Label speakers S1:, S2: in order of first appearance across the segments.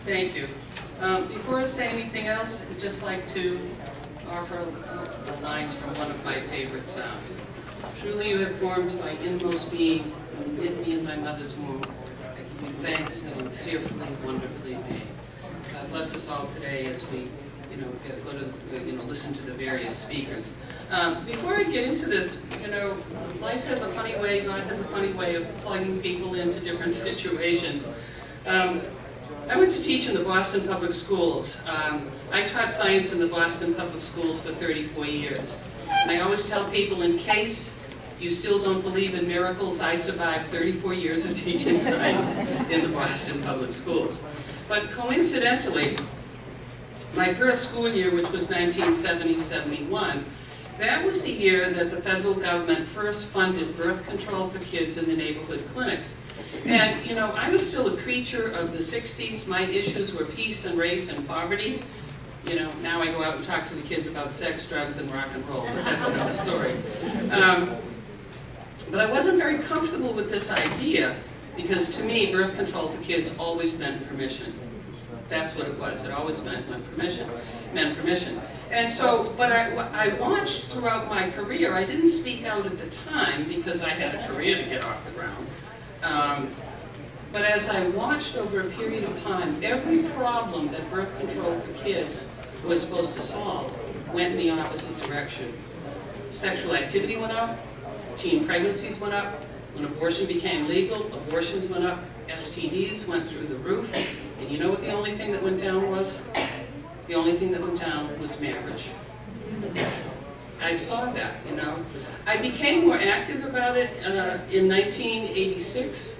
S1: Thank you. Before I say anything else, I'd just like to offer the lines from one of my favorite songs. Truly you have formed my inmost being, and knit me in my mother's womb. I give you thanks that I'm fearfully and wonderfully made. God bless us all today as we go to listen to the various speakers. Before I get into this, life has a funny way, God has a funny way of plugging people into different situations. I went to teach in the Boston Public Schools. I taught science in the Boston Public Schools for 34 years. And I always tell people, in case you still don't believe in miracles, I survived 34 years of teaching science in the Boston Public Schools. But coincidentally, my first school year, which was 1970-71, that was the year that the federal government first funded birth control for kids in the neighborhood clinics. And, I was still a creature of the 60s. My issues were peace and race and poverty. Now I go out and talk to the kids about sex, drugs, and rock and roll, but that's another story. But I wasn't very comfortable with this idea, because to me, birth control for kids always meant permission. That's what it was. It always meant permission. And so, but I watched throughout my career. I didn't speak out at the time because I had a career to get off the ground. But as I watched over a period of time, every problem that birth control for kids was supposed to solve went in the opposite direction. Sexual activity went up, teen pregnancies went up, when abortion became legal, abortions went up, STDs went through the roof, and you know what the only thing that went down was? The only thing that went down was marriage. I saw that, I became more active about it in 1986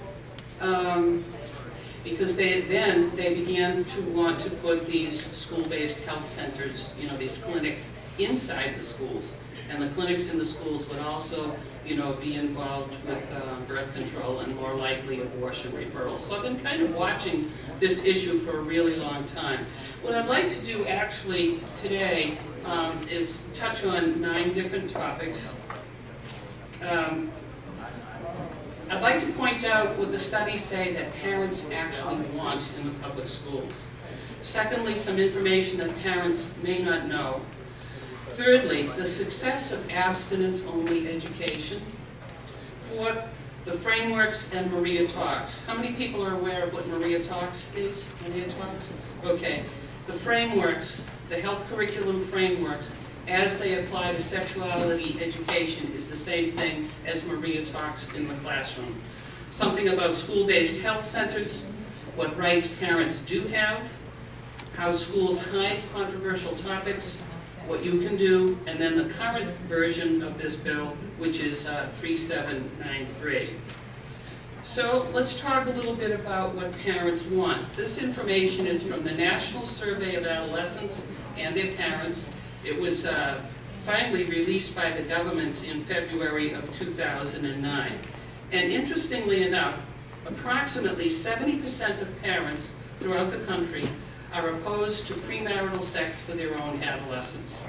S1: because they began to want to put these school-based health centers, these clinics inside the schools. And the clinics in the schools would also, be involved with birth control and more likely abortion referrals. So I've been kind of watching this issue for a really long time. What I'd like to do actually today is touch on 9 different topics. I'd like to point out what the studies say that parents actually want in the public schools. Secondly, some information that parents may not know. Thirdly, the success of abstinence-only education. Fourth, the frameworks and Maria Talks. How many people are aware of what Maria Talks is? Maria Talks? Okay. The frameworks, the health curriculum frameworks, as they apply to sexuality education, is the same thing as Maria Talks in the classroom. Something about school-based health centers, what rights parents do have, how schools hide controversial topics, what you can do, and then the current version of this bill, which is 3793. So let's talk a little bit about what parents want. This information is from the National Survey of Adolescents and their Parents. It was finally released by the government in February of 2009. And interestingly enough, approximately 70% of parents throughout the country are opposed to premarital sex for their own adolescents.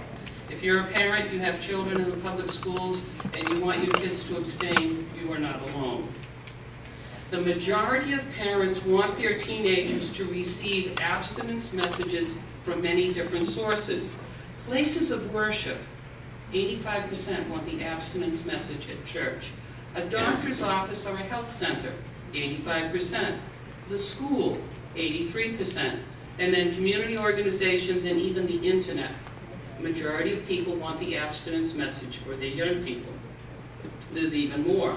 S1: If you're a parent, you have children in the public schools, and you want your kids to abstain, you are not alone. The majority of parents want their teenagers to receive abstinence messages from many different sources. Places of worship, 85% want the abstinence message at church. A doctor's office or a health center, 85%. The school, 83%. And then community organizations and even the internet. Majority of people want the abstinence message for their young people. There's even more.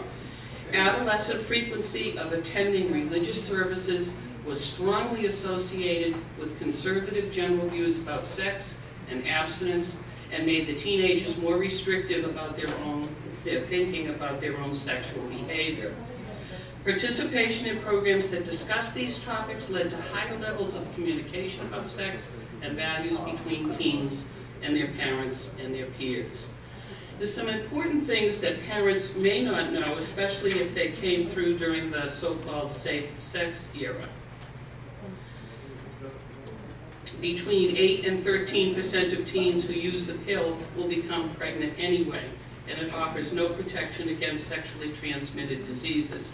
S1: Adolescent frequency of attending religious services was strongly associated with conservative general views about sex and abstinence, and made the teenagers more restrictive about their thinking about their own sexual behavior. Participation in programs that discuss these topics led to higher levels of communication about sex and values between teens and their parents and their peers. There's some important things that parents may not know, especially if they came through during the so-called safe sex era. Between 8 and 13% of teens who use the pill will become pregnant anyway, and it offers no protection against sexually transmitted diseases.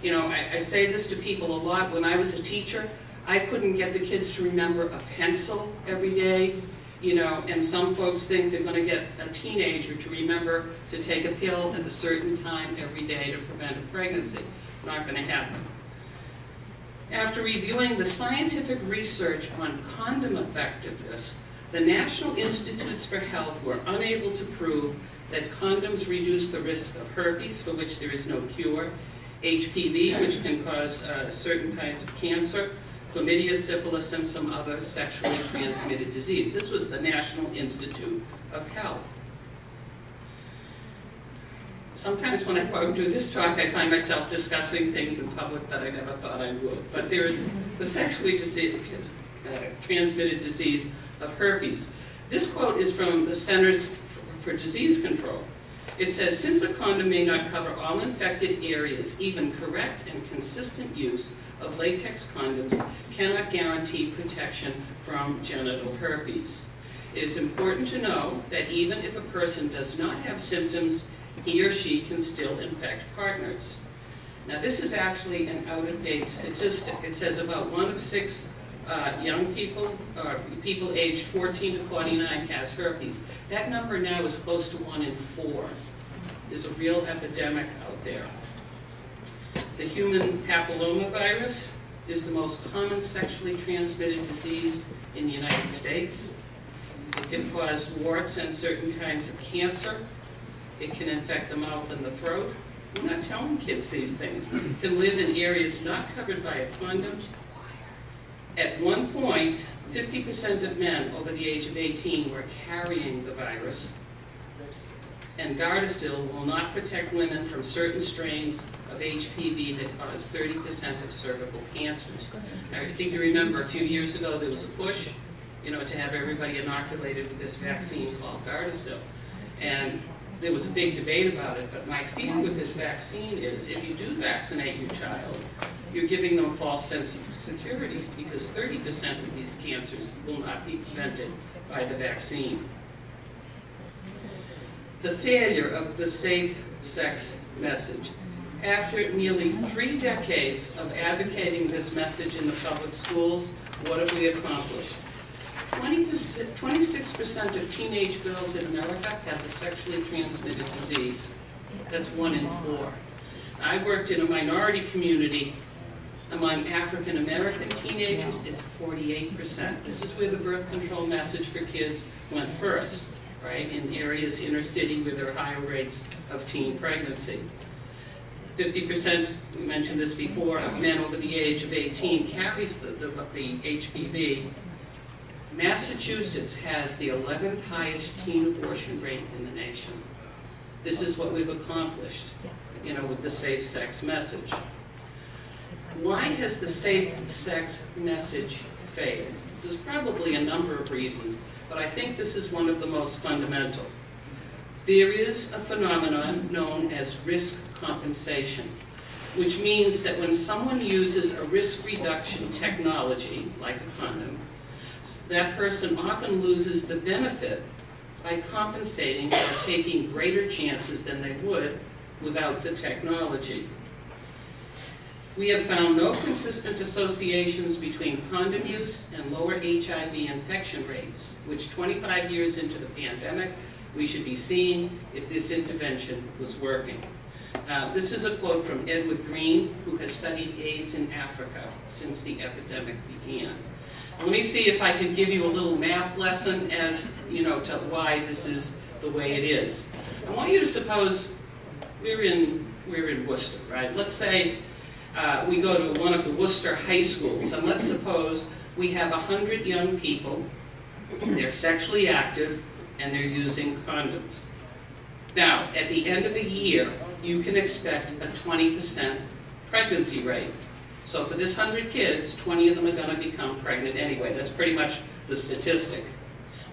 S1: I say this to people a lot. When I was a teacher, I couldn't get the kids to remember a pencil every day, you know, and some folks think they're going to get a teenager to remember to take a pill at a certain time every day to prevent a pregnancy. Not going to happen. After reviewing the scientific research on condom effectiveness, the National Institutes for Health were unable to prove that condoms reduce the risk of herpes, for which there is no cure, HPV, which can cause certain kinds of cancer, chlamydia, syphilis, and some other sexually transmitted disease. This was the National Institute of Health. Sometimes when I go do this talk, I find myself discussing things in public that I never thought I would. But there is the sexually transmitted disease of herpes. This quote is from the Centers for Disease Control. It says, since a condom may not cover all infected areas, even correct and consistent use of latex condoms cannot guarantee protection from genital herpes. It is important to know that even if a person does not have symptoms, he or she can still infect partners. Now this is actually an out-of-date statistic. It says about 1 of 6 young people, people aged 14 to 49 has herpes. That number now is close to 1 in 4. There's a real epidemic out there. The human papillomavirus is the most common sexually transmitted disease in the United States. It can cause warts and certain kinds of cancer. It can infect the mouth and the throat. We're not telling kids these things. It can live in areas not covered by a condom. At one point, 50% of men over the age of 18 were carrying the virus. And Gardasil will not protect women from certain strains of HPV that cause 30% of cervical cancers. I think you remember a few years ago there was a push, you know, to have everybody inoculated with this vaccine called Gardasil. And there was a big debate about it, but my fear with this vaccine is if you do vaccinate your child, you're giving them a false sense of security because 30% of these cancers will not be prevented by the vaccine. The failure of the safe sex message. After nearly 3 decades of advocating this message in the public schools, what have we accomplished? 26% of teenage girls in America has a sexually transmitted disease. That's 1 in 4. I worked in a minority community among African American teenagers. It's 48%. This is where the birth control message for kids went first, right? In areas inner city where there are higher rates of teen pregnancy. 50%, we mentioned this before, of men over the age of 18 carries the HPV. Massachusetts has the 11th highest teen abortion rate in the nation. This is what we've accomplished, you know, with the safe sex message. Why has the safe sex message failed? There's probably a number of reasons, but I think this is one of the most fundamental. There is a phenomenon known as risk compensation, which means that when someone uses a risk reduction technology, like a condom, that person often loses the benefit by compensating or taking greater chances than they would without the technology. We have found no consistent associations between condom use and lower HIV infection rates, which 25 years into the pandemic, we should be seeing if this intervention was working. This is a quote from Edward Green, who has studied AIDS in Africa since the epidemic began. Let me see if I can give you a little math lesson as, you know, to why this is the way it is. I want you to suppose we're in Worcester, right? Let's say we go to one of the Worcester high schools, and let's suppose we have 100 young people, they're sexually active, and they're using condoms. Now, at the end of the year, you can expect a 20% pregnancy rate. So for this 100 kids, 20 of them are going to become pregnant anyway. That's pretty much the statistic.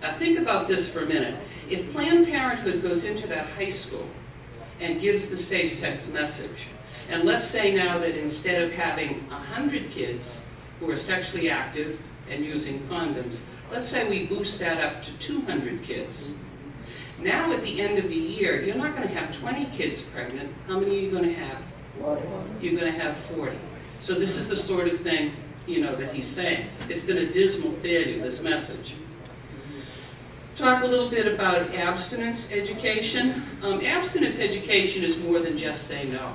S1: Now think about this for a minute. If Planned Parenthood goes into that high school and gives the safe sex message, and let's say now that instead of having 100 kids who are sexually active and using condoms, let's say we boost that up to 200 kids. Now at the end of the year, you're not going to have 20 kids pregnant. How many are you going to have? 40. You're going to have 40. So this is the sort of thing that he's saying. It's been a dismal failure, this message. Talk a little bit about abstinence education. Abstinence education is more than just say no,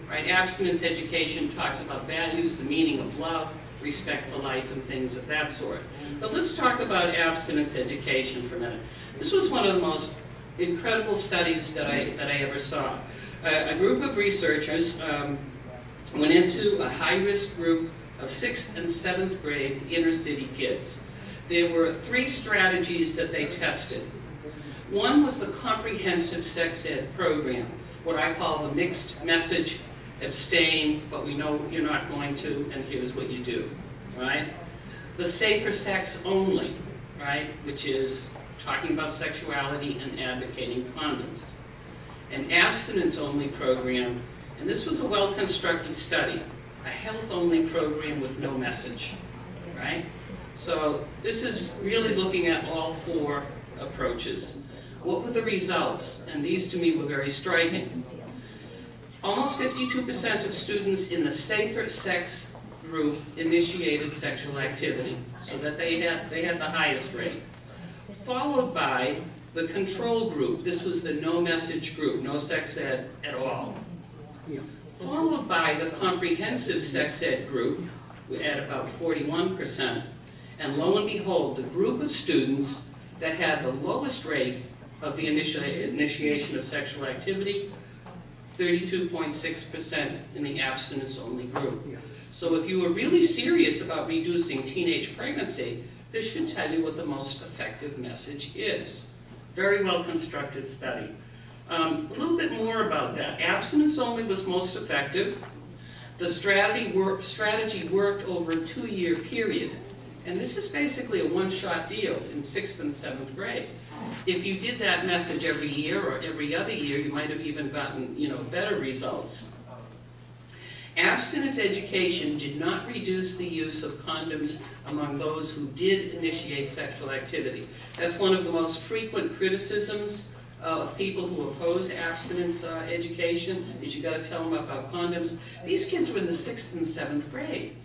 S1: right? Abstinence education talks about values, the meaning of love, respect for life, and things of that sort. But let's talk about abstinence education for a minute. This was one of the most incredible studies that I ever saw. A group of researchers went into a high-risk group of 6th and 7th grade inner-city kids. There were 3 strategies that they tested. One was the comprehensive sex ed program, what I call the mixed message, abstain, but we know you're not going to, and here's what you do, right? The safer sex only, right, which is talking about sexuality and advocating condoms. An abstinence-only program, and this was a well-constructed study, a health-only program with no message, right? So this is really looking at all 4 approaches. What were the results? And these to me were very striking. Almost 52% of students in the safer sex group initiated sexual activity, so that they had the highest rate. Followed by the control group. This was the no message group, no sex ed at all. Followed by the comprehensive sex ed group at about 41%. And lo and behold, the group of students that had the lowest rate of the initiation of sexual activity, 32.6% in the abstinence-only group. So if you were really serious about reducing teenage pregnancy, this should tell you what the most effective message is. Very well-constructed study. A little bit more about that. Abstinence only was most effective. The strategy worked over a 2-year period. And this is basically a one-shot deal in 6th and 7th grade. If you did that message every year or every other year, you might have even gotten, better results. Abstinence education did not reduce the use of condoms among those who did initiate sexual activity. That's one of the most frequent criticisms of people who oppose abstinence education, is you got to tell them about condoms. These kids were in the 6th and 7th grade.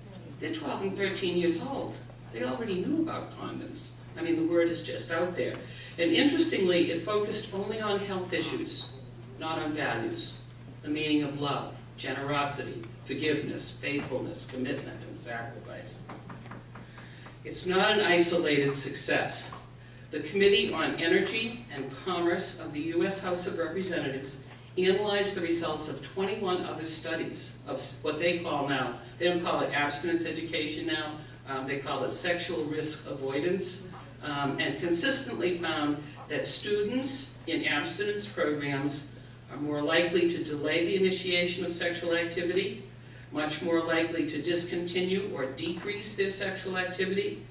S1: They're 12 and 13 years old. They already knew about condoms. I mean, the word is just out there. And interestingly, it focused only on health issues, not on values, the meaning of love, generosity, forgiveness, faithfulness, commitment, and sacrifice. It's not an isolated success. The Committee on Energy and Commerce of the U.S. House of Representatives analyzed the results of 21 other studies of what they call now, they don't call it abstinence education now, they call it sexual risk avoidance, and consistently found that students in abstinence programs are more likely to delay the initiation of sexual activity, much more likely to discontinue or decrease their sexual activity.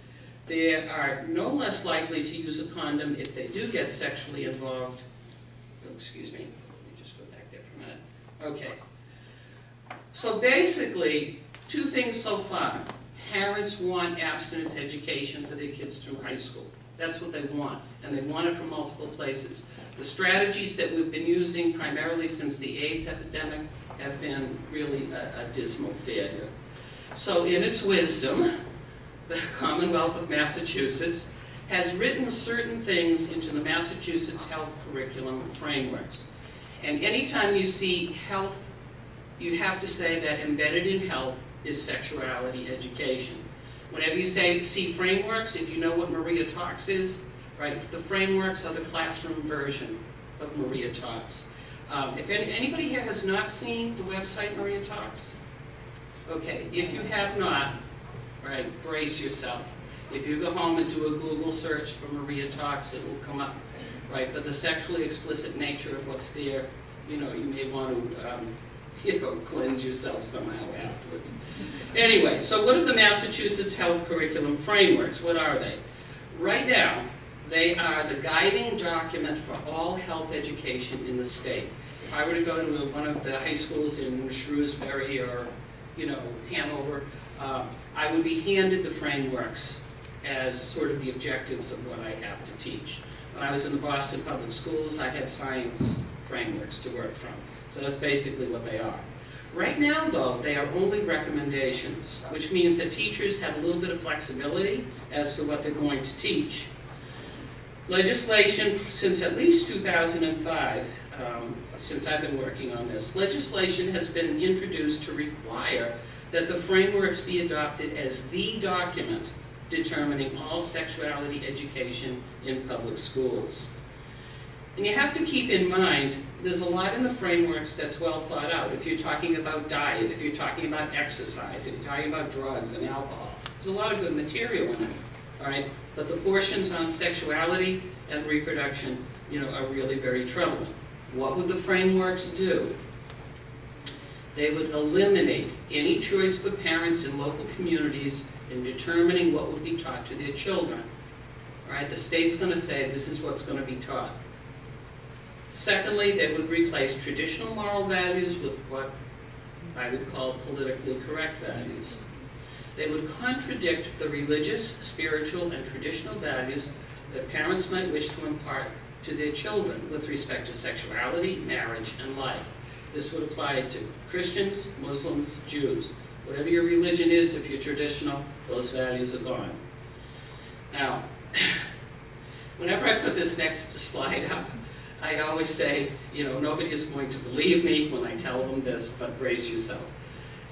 S1: They are no less likely to use a condom if they do get sexually involved. Oh, excuse me, let me just go back there for a minute. Okay. So basically, 2 things so far. Parents want abstinence education for their kids through high school. That's what they want, and they want it from multiple places. The strategies that we've been using primarily since the AIDS epidemic have been really a dismal failure. So in its wisdom, the Commonwealth of Massachusetts has written certain things into the Massachusetts Health Curriculum frameworks. And anytime you see health, you have to say that embedded in health is sexuality education. Whenever you see frameworks, if you know what Maria Talks is, right, the frameworks are the classroom version of Maria Talks. If anybody here has not seen the website Maria Talks, okay, if you have not, right, brace yourself. If you go home and do a Google search for Maria Talks, it will come up, right? But the sexually explicit nature of what's there, you may want to, cleanse yourself somehow afterwards. Anyway, so what are the Massachusetts Health Curriculum Frameworks? What are they? Right now, they are the guiding document for all health education in the state. If I were to go to one of the high schools in Shrewsbury or, Hanover, I would be handed the frameworks as sort of the objectives of what I have to teach. When I was in the Boston Public Schools, I had science frameworks to work from. So that's basically what they are. Right now, though, they are only recommendations, which means that teachers have a little bit of flexibility as to what they're going to teach. Legislation, since at least 2005, since I've been working on this, legislation has been introduced to require that the frameworks be adopted as the document determining all sexuality education in public schools. And you have to keep in mind, there's a lot in the frameworks that's well thought out. If you're talking about diet, if you're talking about exercise, if you're talking about drugs and alcohol, there's a lot of good material in it, all right? But the portions on sexuality and reproduction, are really very troubling. What would the frameworks do? They would eliminate any choice for parents in local communities in determining what would be taught to their children. All right, the state's going to say this is what's going to be taught. Secondly, they would replace traditional moral values with what I would call politically correct values. They would contradict the religious, spiritual, and traditional values that parents might wish to impart to their children with respect to sexuality, marriage, and life. This would apply to Christians, Muslims, Jews. Whatever your religion is, if you're traditional, those values are gone. Now, whenever I put this next slide up, I always say, nobody is going to believe me when I tell them this, but brace yourself.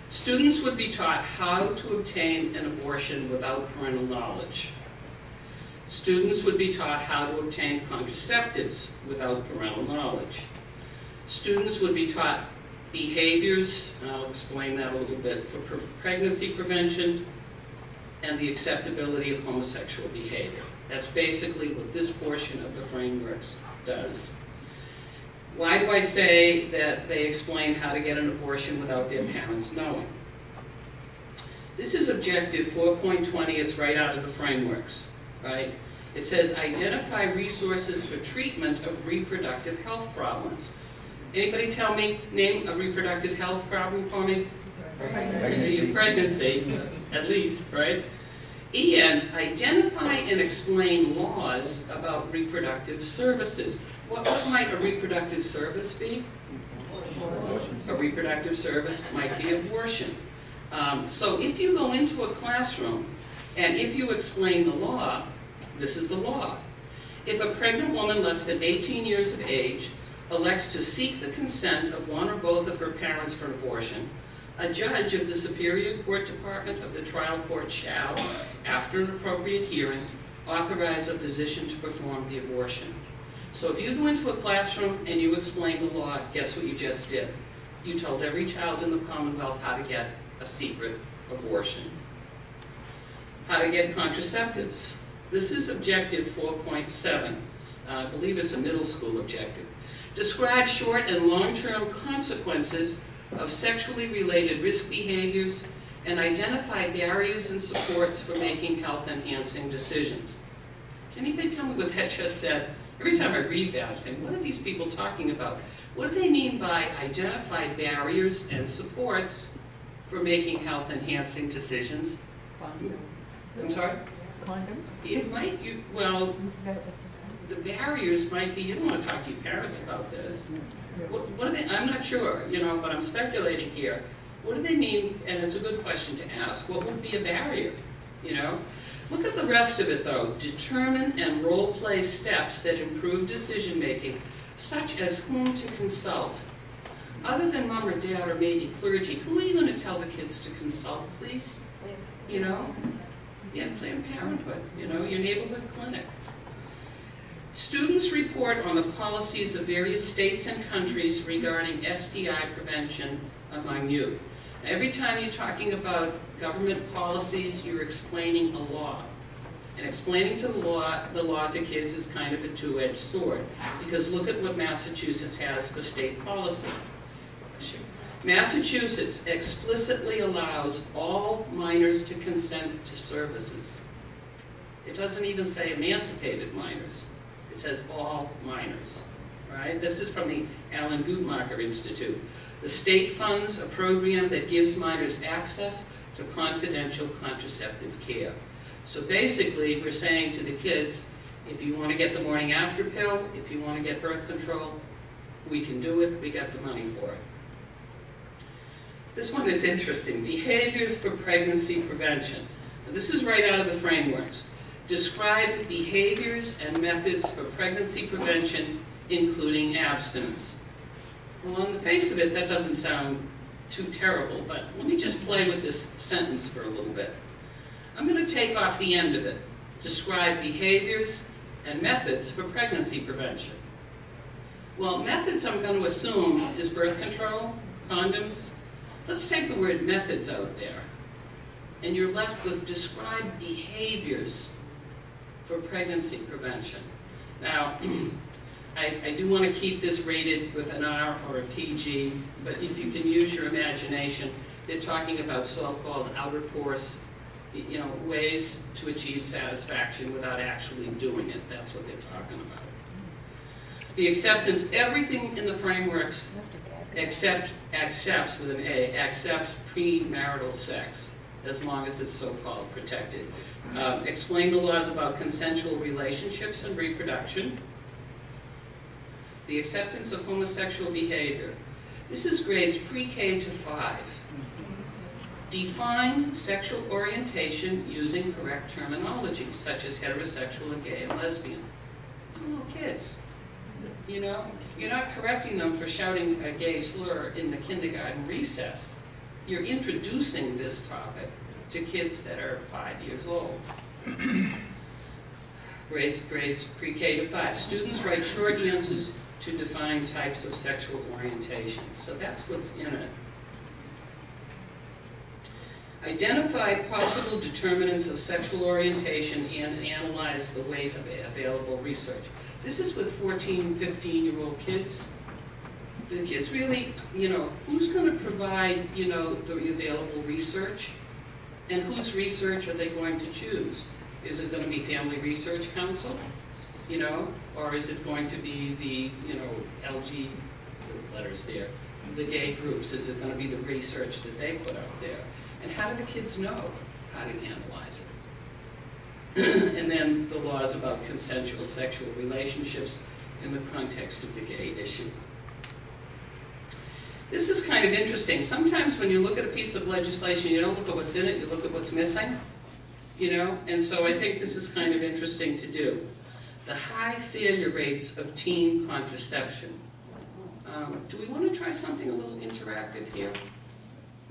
S1: Students would be taught how to obtain an abortion without parental knowledge. Students would be taught how to obtain contraceptives without parental knowledge. Students would be taught behaviors, and I'll explain that a little bit, for pregnancy prevention and the acceptability of homosexual behavior. That's basically what this portion of the frameworks does. Why do I say that they explain how to get an abortion without their parents knowing? This is objective 4.20, it's right out of the frameworks, right? It says, identify resources for treatment of reproductive health problems. Anybody tell me, name a reproductive health problem for me? Pregnancy, at least, right? And identify and explain laws about reproductive services. What might a reproductive service be? A reproductive service might be abortion. So if you go into a classroom and if you explain the law, this is the law. If a pregnant woman less than 18 years of age elects to seek the consent of one or both of her parents for abortion, a judge of the Superior Court Department of the trial court shall, after an appropriate hearing, authorize a physician to perform the abortion. So if you go into a classroom and you explain the law, guess what you just did? You told every child in the Commonwealth how to get a secret abortion. How to get contraceptives. This is objective 4.7. I believe it's a middle school objective. Describe short and long-term consequences of sexually related risk behaviors and identify barriers and supports for making health-enhancing decisions. Can anybody tell me what that just said? Every time I read that, I'm saying, what are these people talking about? What do they mean by identify barriers and supports for making health-enhancing decisions?
S2: Condoms.
S1: I'm sorry?
S2: Condoms?
S1: It might, well, the barriers might be, you don't want to talk to your parents about this. What are they, I'm not sure, but I'm speculating here. What do they mean, and it's a good question to ask, what would be a barrier, Look at the rest of it though. Determine and role-play steps that improve decision-making, such as whom to consult. Other than mom or dad or maybe clergy, who are you going to tell the kids to consult, please? Yeah, Planned Parenthood, your neighborhood clinic. Students report on the policies of various states and countries regarding STI prevention among youth. Every time you're talking about government policies, you're explaining a law. And explaining the law to kids is kind of a two-edged sword. Because look at what Massachusetts has for state policy. Massachusetts explicitly allows all minors to consent to services. It doesn't even say emancipated minors. It says all minors. Right? This is from the Alan Guttmacher Institute. The state funds a program that gives minors access to confidential contraceptive care. So basically, we're saying to the kids, if you want to get the morning after pill, if you want to get birth control, we can do it, we got the money for it. This one is interesting. Behaviors for pregnancy prevention. Now, this is right out of the frameworks. Describe behaviors and methods for pregnancy prevention, including abstinence. Well, on the face of it, that doesn't sound too terrible, but let me just play with this sentence for a little bit. I'm going to take off the end of it. Describe behaviors and methods for pregnancy prevention. Well, methods I'm going to assume is birth control, condoms. Let's take the word methods out there. And you're left with describe behaviors for pregnancy prevention. Now, I do want to keep this rated with an R or a PG, but if you can use your imagination, they're talking about so-called outer course, ways to achieve satisfaction without actually doing it. That's what they're talking about. The acceptance, everything in the frameworks accepts with an A, accepts premarital sex, as long as it's so-called protected. Explain the laws about consensual relationships and reproduction. The acceptance of homosexual behavior. This is grades pre-K to 5. Define sexual orientation using correct terminology, such as heterosexual and gay and lesbian. They're little kids. You're not correcting them for shouting a gay slur in the kindergarten recess. You're introducing this topic to kids that are 5 years old. Grades pre-K to 5. Students write short answers to define types of sexual orientation. So that's what's in it. Identify possible determinants of sexual orientation and analyze the weight of available research. This is with 14, 15-year-old kids. The kids really, who's going to provide, the available research? And whose research are they going to choose? Is it going to be Family Research Council? Or is it going to be the, LG, the letters there, the gay groups? Is it going to be the research that they put out there? And how do the kids know how to analyze it? And then the laws about consensual sexual relationships in the context of the gay issue. This is kind of interesting. Sometimes when you look at a piece of legislation, you don't look at what's in it, you look at what's missing. And so I think this is kind of interesting to do. The high failure rates of teen contraception. Do we want to try something a little interactive here?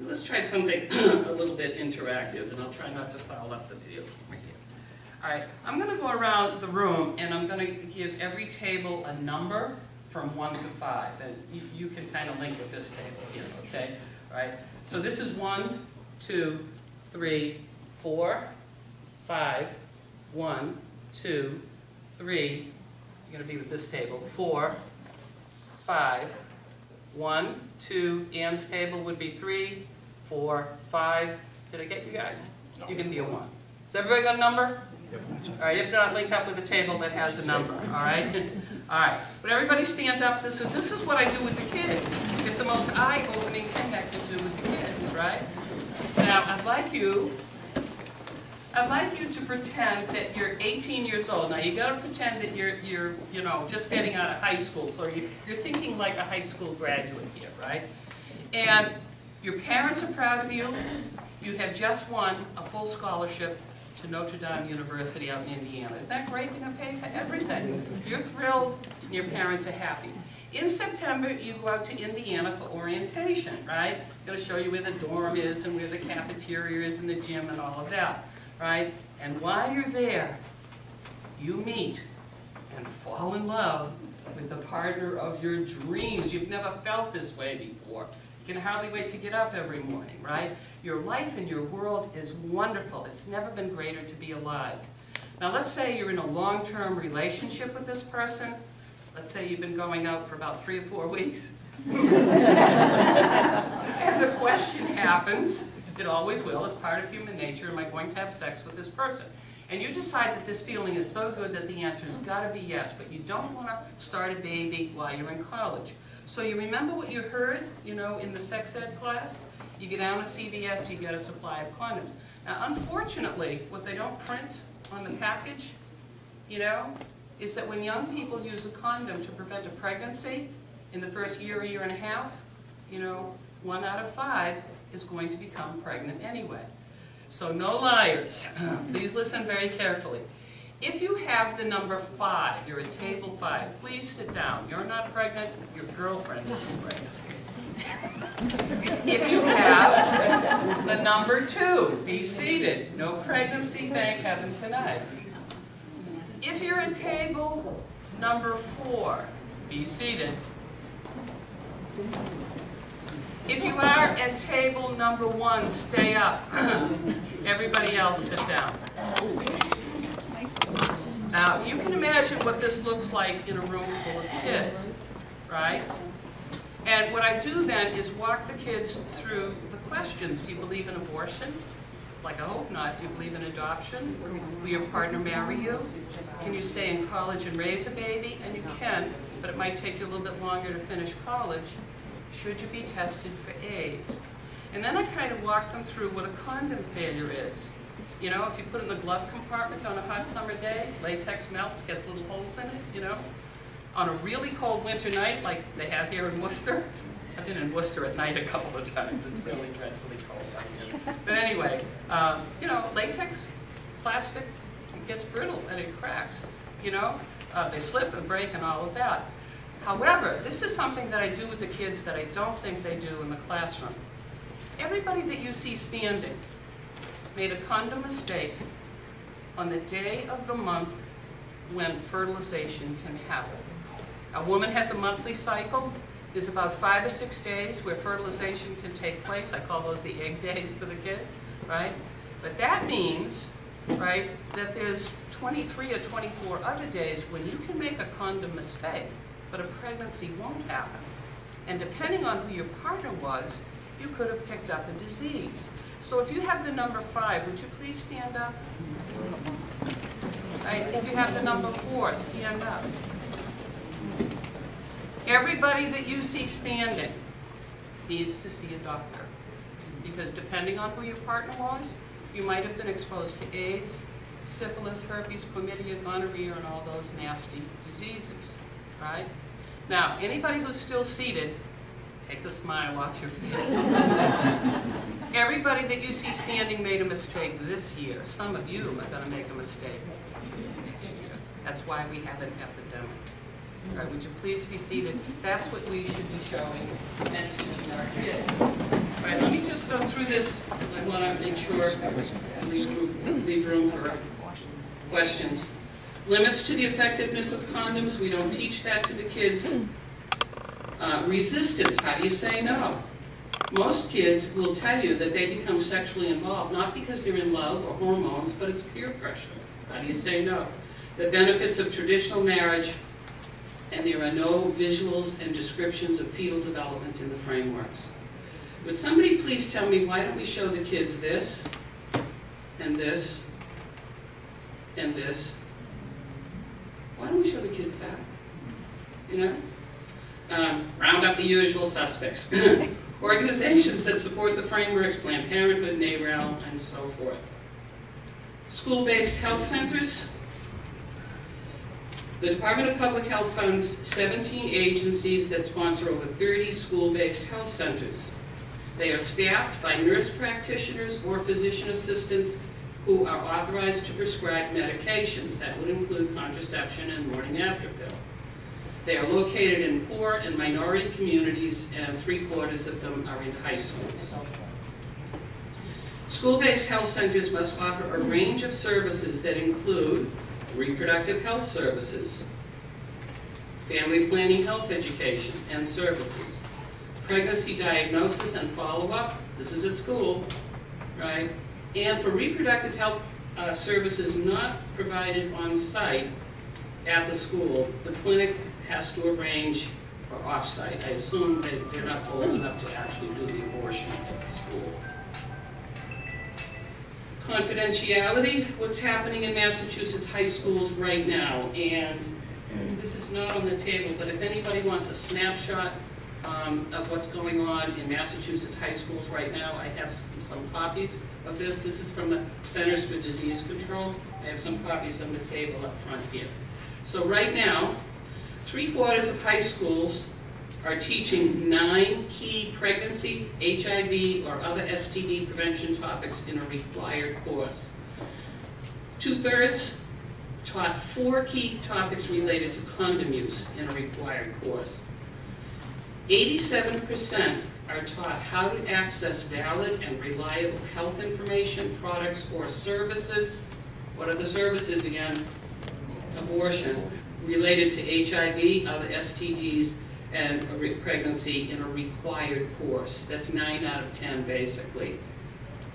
S1: Let's try something a little bit interactive, and I'll try not to foul up the video from here. All right, I'm going to go around the room, and I'm going to give every table a number from 1 to 5, and you can kind of link with this table here, okay? All right, so this is 1, 2, 3, 4, 5, 1, 2, 3, you're going to be with this table, 4, 5, 1, 2, Ann's table would be 3, 4, 5. Did I get you guys? You can be a 1. Has everybody got a number? All right, if not, link up with the table that has a number, all right? All right, but everybody stand up. This is what I do with the kids. It's the most eye-opening thing I can do with the kids, right? Now, I'd like you to pretend that you're 18 years old. Now, you got to pretend that you're just getting out of high school, so you're thinking like a high school graduate here, right? And your parents are proud of you. You have just won a full scholarship to Notre Dame University out in Indiana. Isn't that great? They're going to pay for everything. You're thrilled, and your parents are happy. In September, you go out to Indiana for orientation, right? I'm going to show you where the dorm is and where the cafeteria is and the gym and all of that, right? And while you're there, you meet and fall in love with the partner of your dreams. You've never felt this way before. You can hardly wait to get up every morning, right? Your life and your world is wonderful. It's never been greater to be alive. Now let's say you're in a long-term relationship with this person. Let's say you've been going out for about 3 or 4 weeks. And the question happens, it always will, it's part of human nature, am I going to have sex with this person? And you decide that this feeling is so good that the answer has got to be yes, but you don't want to start a baby while you're in college. So you remember what you heard, in the sex ed class? You get down to CVS, you get a supply of condoms. Now, unfortunately, what they don't print on the package, is that when young people use a condom to prevent a pregnancy in the first year or year and a half, 1 out of 5 is going to become pregnant anyway. So no liars. Please listen very carefully. If you have the number 5, you're at table 5, please sit down. You're not pregnant, your girlfriend isn't pregnant. If you have the number 2, be seated. No pregnancy, thank heaven tonight. If you're at table number 4, be seated. If you are at table number 1, stay up. Everybody else sit down. Now, you can imagine what this looks like in a room full of kids, right? And what I do then is walk the kids through the questions. Do you believe in abortion? Like, I hope not. Do you believe in adoption? Will your partner marry you? Can you stay in college and raise a baby? And you can, but it might take you a little bit longer to finish college. Should you be tested for AIDS? And then I kind of walk them through what a condom failure is. You know, if you put it in the glove compartment on a hot summer day, latex melts, gets little holes in it, you know. On a really cold winter night, like they have here in Worcester, I've been in Worcester at night a couple of times. It's really dreadfully cold out here. But anyway, you know, latex, plastic, it gets brittle and it cracks. You know, they slip and break and all of that. However, this is something that I do with the kids that I don't think they do in the classroom. Everybody that you see standing made a condom mistake on the day of the month when fertilization can happen. A woman has a monthly cycle. There's about 5 or 6 days where fertilization can take place. I call those the egg days for the kids, right? But that means, right, that there's 23 or 24 other days when you can make a condom mistake, but a pregnancy won't happen. And depending on who your partner was, you could have picked up a disease. So if you have the number 5, would you please stand up? Right. If you have the number 4, stand up. Everybody that you see standing needs to see a doctor. Because depending on who your partner was, you might have been exposed to AIDS, syphilis, herpes, chlamydia, gonorrhea, and all those nasty diseases, right? Now, anybody who's still seated, take the smile off your face. Everybody that you see standing made a mistake this year. Some of you are going to make a mistake next year. That's why we have an epidemic. All right, would you please be seated? That's what we should be showing and teaching our kids. All right, let me just go through this. I want to make sure and leave room for questions. Limits to the effectiveness of condoms. We don't teach that to the kids. Resistance. How do you say no? Most kids will tell you that they become sexually involved, not because they're in love or hormones, but it's peer pressure. How do you say no? The benefits of traditional marriage, and there are no visuals and descriptions of fetal development in the frameworks. Would somebody please tell me, why don't we show the kids this, and this, and this? Why don't we show the kids that? You know? Round up the usual suspects. Organizations that support the frameworks, Planned Parenthood, NARAL, and so forth. School-based health centers. The Department of Public Health funds 17 agencies that sponsor over 30 school-based health centers. They are staffed by nurse practitioners or physician assistants who are authorized to prescribe medications. That would include contraception and morning-after pill. They are located in poor and minority communities, and 3/4 of them are in high schools. School-based health centers must offer a range of services that include reproductive health services, family planning health education and services, pregnancy diagnosis and follow-up, this is at school, right? And for reproductive health services not provided on site at the school, the clinic has to arrange for off-site. I assume that they're not old enough to actually do the abortion at the school. Confidentiality, what's happening in Massachusetts high schools right now, and this is not on the table, but if anybody wants a snapshot of what's going on in Massachusetts high schools right now, I have some copies of this. This is from the Centers for Disease Control. I have some copies on the table up front here. So right now, 3/4 of high schools are teaching 9 key pregnancy, HIV, or other STD prevention topics in a required course. 2/3 taught 4 key topics related to condom use in a required course. 87% are taught how to access valid and reliable health information, products, or services. What are the services again? Abortion, related to HIV, other STDs, and pregnancy in a required course. That's 9 out of 10, basically.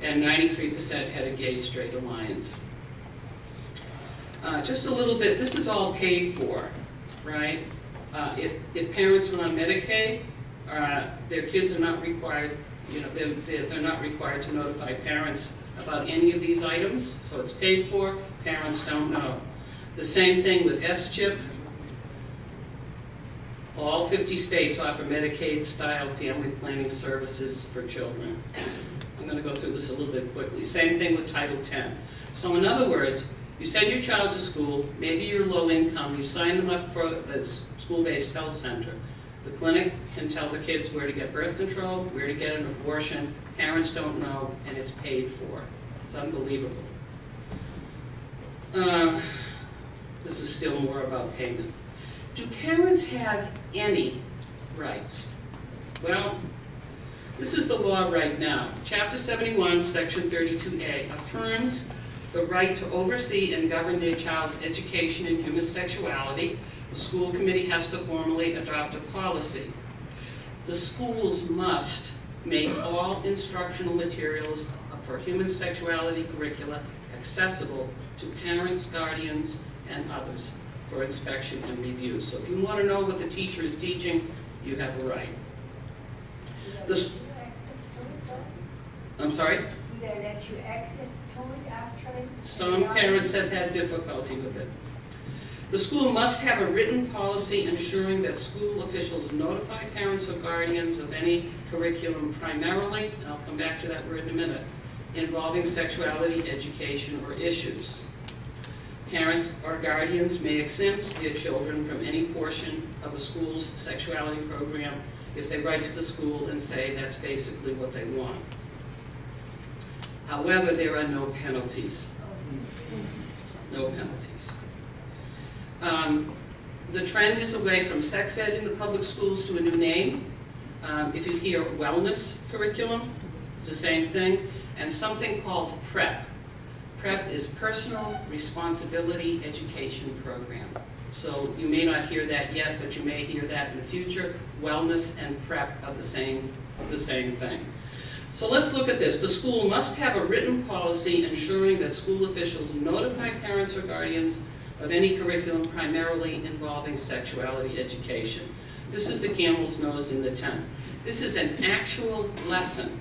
S1: And 93% had a gay-straight alliance. Just a little bit, this is all paid for, right? If parents are on Medicaid, their kids are not required, they're not required to notify parents about any of these items, so it's paid for, parents don't know. The same thing with S-CHIP. All 50 states offer Medicaid-style family planning services for children. I'm going to go through this a little bit quickly. Same thing with Title X. So in other words, you send your child to school, maybe you're low income, you sign them up for the school-based health center. The clinic can tell the kids where to get birth control, where to get an abortion. Parents don't know, and it's paid for. It's unbelievable. This is still more about payment. Do parents have any rights? Well, this is the law right now. Chapter 71, Section 32A affirms the right to oversee and govern their child's education in human sexuality. The school committee has to formally adopt a policy. The schools must make all instructional materials for human sexuality curricula accessible to parents, guardians, and others for inspection and review. So if you want to know what the teacher is teaching, you have a right. I'm sorry?
S2: Do they let you access to it actually?
S1: Some parents have had difficulty with it. The school must have a written policy ensuring that school officials notify parents or guardians of any curriculum primarily, and I'll come back to that word in a minute, involving sexuality, education, or issues. Parents or guardians may exempt their children from any portion of the school's sexuality program if they write to the school and say that's basically what they want. However, there are no penalties. No penalties. The trend is away from sex ed in the public schools to a new name. If you hear wellness curriculum, it's the same thing. And something called PrEP. PrEP is Personal Responsibility Education Program. So you may not hear that yet, but you may hear that in the future. Wellness and PrEP are the same thing. So let's look at this. The school must have a written policy ensuring that school officials notify parents or guardians of any curriculum primarily involving sexuality education. This is the camel's nose in the tent. This is an actual lesson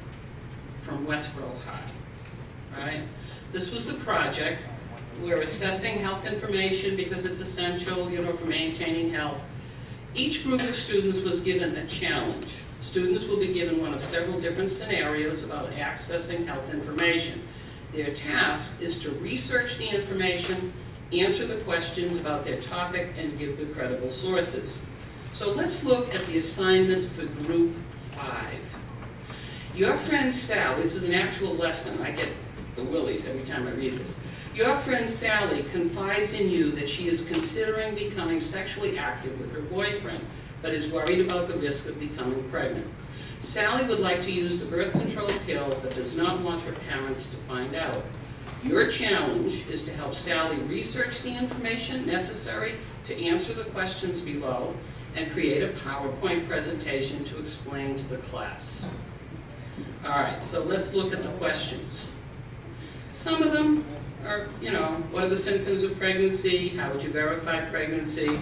S1: from Westboro High, right? This was the project. We're assessing health information because it's essential, for maintaining health. Each group of students was given a challenge. Students will be given one of several different scenarios about accessing health information. Their task is to research the information, answer the questions about their topic, and give the credible sources. So let's look at the assignment for Group 5. Your friend Sally, this is an actual lesson, I get the willies every time I read this. Your friend Sally confides in you that she is considering becoming sexually active with her boyfriend, but is worried about the risk of becoming pregnant. Sally would like to use the birth control pill, but does not want her parents to find out. Your challenge is to help Sally research the information necessary to answer the questions below and create a PowerPoint presentation to explain to the class. All right, so let's look at the questions. Some of them are, what are the symptoms of pregnancy? How would you verify pregnancy?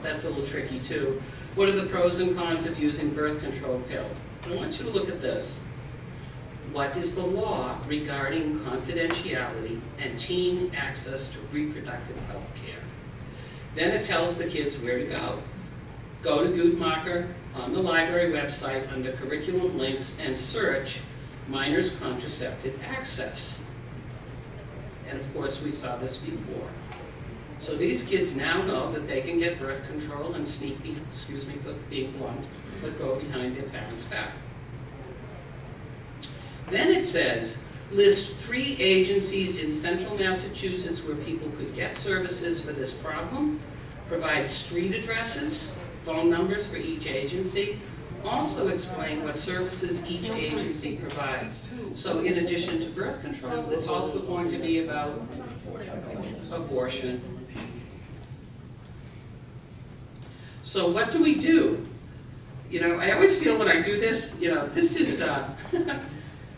S1: That's a little tricky too. What are the pros and cons of using birth control pill? I want you to look at this. What is the law regarding confidentiality and teen access to reproductive health care? Then it tells the kids where to go. Go to Guttmacher on the library website under curriculum links and search minors contraceptive access. And of course we saw this before. So these kids now know that they can get birth control and sneak, excuse me for being blunt, but go behind their parents' back. Then it says, list 3 agencies in central Massachusetts where people could get services for this problem, provide street addresses, phone numbers for each agency, also explain what services each agency provides. So in addition to birth control, it's also going to be about abortion. So what do we do? You know, I always feel when I do this, you know, this is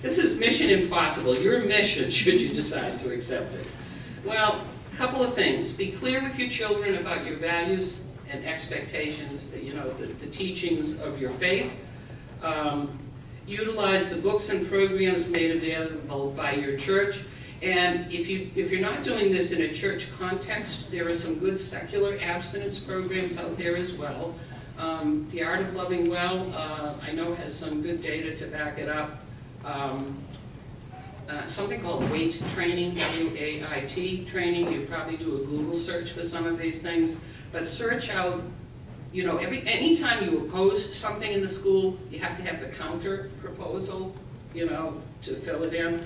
S1: this is mission impossible. Your mission, should you decide to accept it. Well, a couple of things. Be clear with your children about your values and expectations, you know, the teachings of your faith. Utilize the books and programs made available by your church. And if you're not doing this in a church context, there are some good secular abstinence programs out there as well. The Art of Loving Well, I know, has some good data to back it up. Something called WAIT training, W-A-I-T training. You probably do a Google search for some of these things. But search out, you know, anytime you oppose something in the school, you have to have the counter proposal, you know, to fill it in.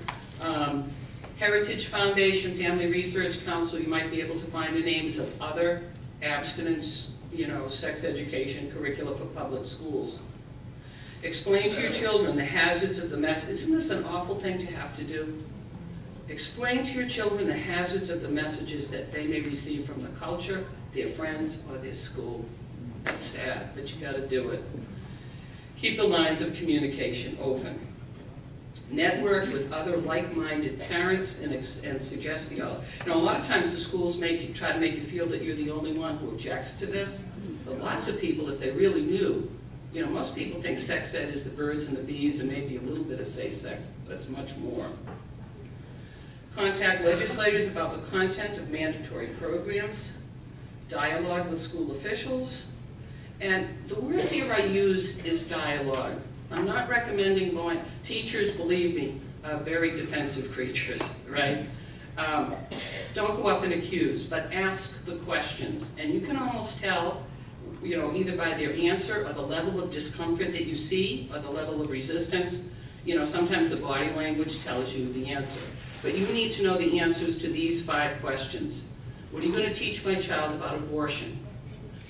S1: Heritage Foundation, Family Research Council, you might be able to find the names of other abstinence, you know, sex education curricula for public schools. Explain to your children the hazards of the message. Isn't this an awful thing to have to do? Explain to your children the hazards of the messages that they may receive from the culture, their friends, or their school. That's sad, but you gotta do it. Keep the lines of communication open. Network with other like-minded parents and suggest the other. You know, a lot of times the schools try to make you feel that you're the only one who objects to this, but lots of people, if they really knew, you know, most people think sex ed is the birds and the bees and maybe a little bit of safe sex, but it's much more. Contact legislators about the content of mandatory programs. Dialogue with school officials. And the word here I use is dialogue. I'm not recommending going, teachers, believe me, are very defensive creatures, right? Don't go up and accuse, but ask the questions. And you can almost tell, you know, either by their answer or the level of discomfort that you see or the level of resistance. You know, sometimes the body language tells you the answer. But you need to know the answers to these 5 questions. What are you going to teach my child about abortion?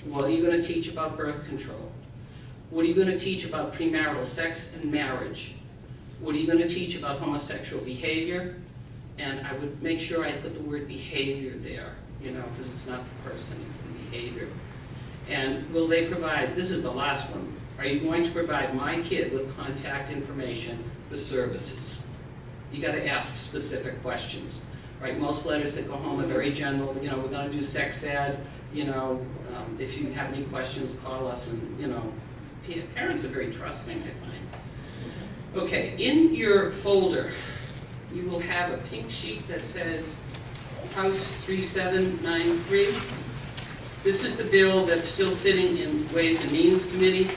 S1: What are you going to teach about birth control? What are you going to teach about premarital sex and marriage? What are you going to teach about homosexual behavior? And I would make sure I put the word behavior there, you know, because it's not the person, it's the behavior. And will they provide, this is the last one, are you going to provide my kid with contact information, the services? You got to ask specific questions, right? Most letters that go home are very general, you know, we're going to do sex ed, you know, if you have any questions, call us, and, you know, parents are very trusting, I find. Okay, in your folder, you will have a pink sheet that says House 3793. This is the bill that's still sitting in Ways and Means Committee.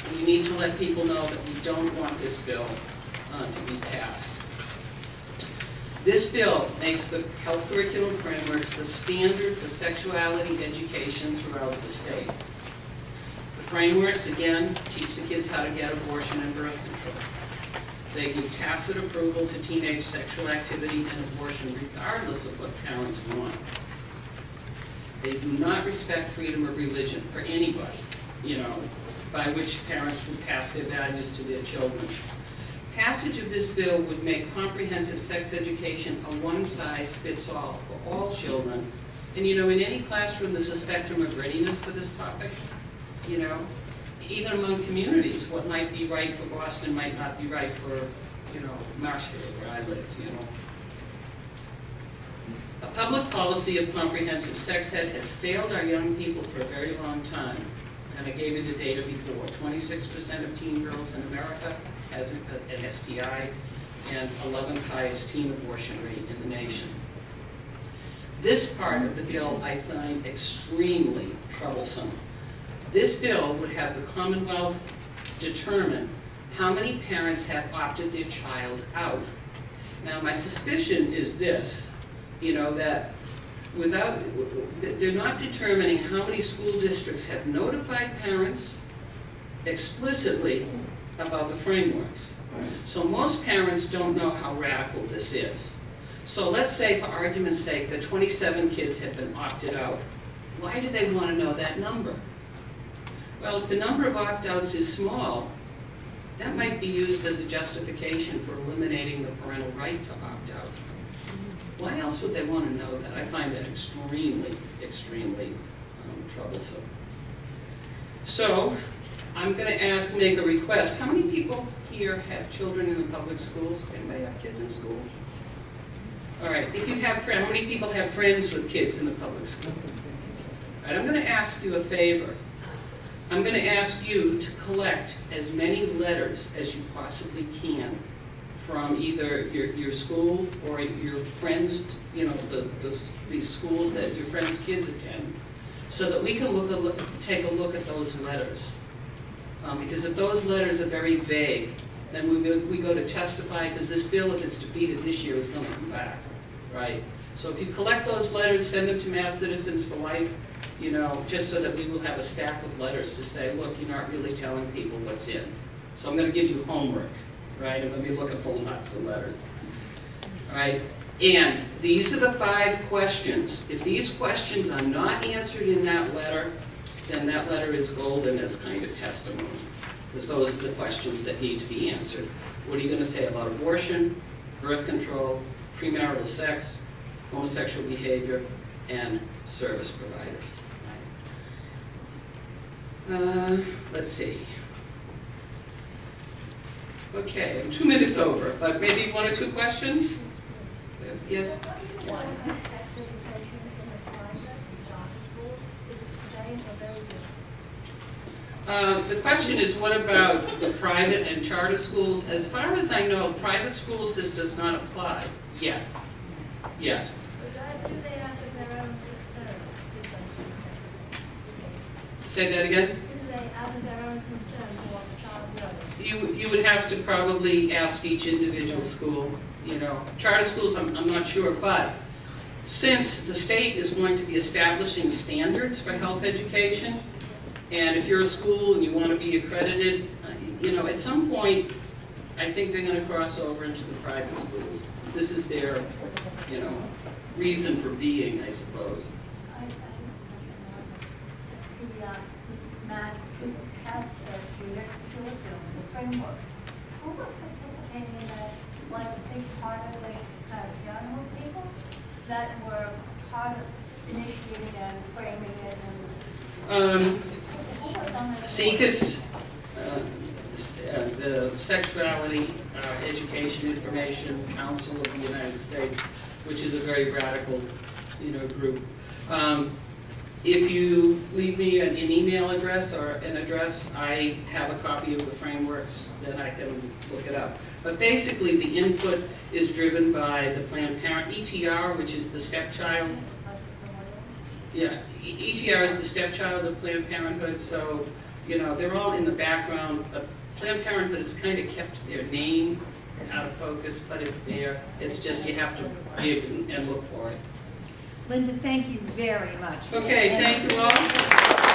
S1: And you need to let people know that we don't want this bill to be passed. This bill makes the health curriculum frameworks the standard for sexuality education throughout the state. The frameworks, again, teach the kids how to get abortion and birth control. They give tacit approval to teenage sexual activity and abortion regardless of what parents want. They do not respect freedom of religion for anybody, you know, by which parents would pass their values to their children. Passage of this bill would make comprehensive sex education a one-size-fits-all for all children. And you know, in any classroom there's a spectrum of readiness for this topic. You know, even among communities, what might be right for Boston might not be right for, you know, Marshfield, where I live, you know. A public policy of comprehensive sex ed has failed our young people for a very long time. And I gave you the data before. 26% of teen girls in America has an STI, and 11th highest teen abortion rate in the nation. This part of the bill I find extremely troublesome. This bill would have the Commonwealth determine how many parents have opted their child out. Now my suspicion is this, you know, that they're not determining how many school districts have notified parents explicitly about the frameworks. So most parents don't know how radical this is. So let's say, for argument's sake, that 27 kids have been opted out. Why do they want to know that number? Well, if the number of opt-outs is small, that might be used as a justification for eliminating the parental right to opt out. Why else would they want to know that? I find that extremely, extremely troublesome. So, I'm going to make a request. How many people here have children in the public schools? Anybody have kids in school? All right, if you have friends, how many people have friends with kids in the public school? All right, I'm going to ask you a favor. I'm going to ask you to collect as many letters as you possibly can from either your school or your friends, you know, the schools that your friends' kids attend, so that we can take a look at those letters. Because if those letters are very vague, then we go to testify, because this bill, if it's defeated this year, is going to come back, right? So if you collect those letters, send them to Mass Citizens for Life, you know, just so that we will have a stack of letters to say, look, you're not really telling people what's in. So I'm going to give you homework, right? I'm going to be looking for lots of letters, all right? And these are the 5 questions. If these questions are not answered in that letter, then that letter is golden as kind of testimony, because those are the questions that need to be answered. What are you going to say about abortion, birth control, premarital sex, homosexual behavior, and service providers? Let's see. Okay, I'm 2 minutes over, but maybe 1 or 2 questions? Yes? The question is, what about the private and charter schools? As far as I know, private schools, this does not apply yet. Yet.
S2: But do they have their own concern?
S1: Say that again?
S2: Do they have their own concern for what the child knows?
S1: You would have to probably ask each individual school. You know, charter schools, I'm not sure, but since the state is going to be establishing standards for health education, and if you're a school and you want to be accredited, you know, at some point, I think they're going to cross over into the private schools. This is their, you know, reason for being, I suppose.
S2: Matt, has the framework. Who was participating in that? Was a big part of the young people that were part of initiating and framing it?
S1: SECUS, the Sexuality Education Information Council of the United States, which is a very radical, you know, group. If you leave me an email address or an address, I have a copy of the frameworks, then I can look it up. But basically, the input is driven by the Planned Parenthood, ETR, which is the stepchild. Yeah, ETR is the stepchild of Planned Parenthood, so, you know, they're all in the background. Planned Parenthood has kind of kept their name out of focus, but it's there. It's just you have to dig and look for it.
S3: Linda, thank you very much.
S1: Okay, thank you all.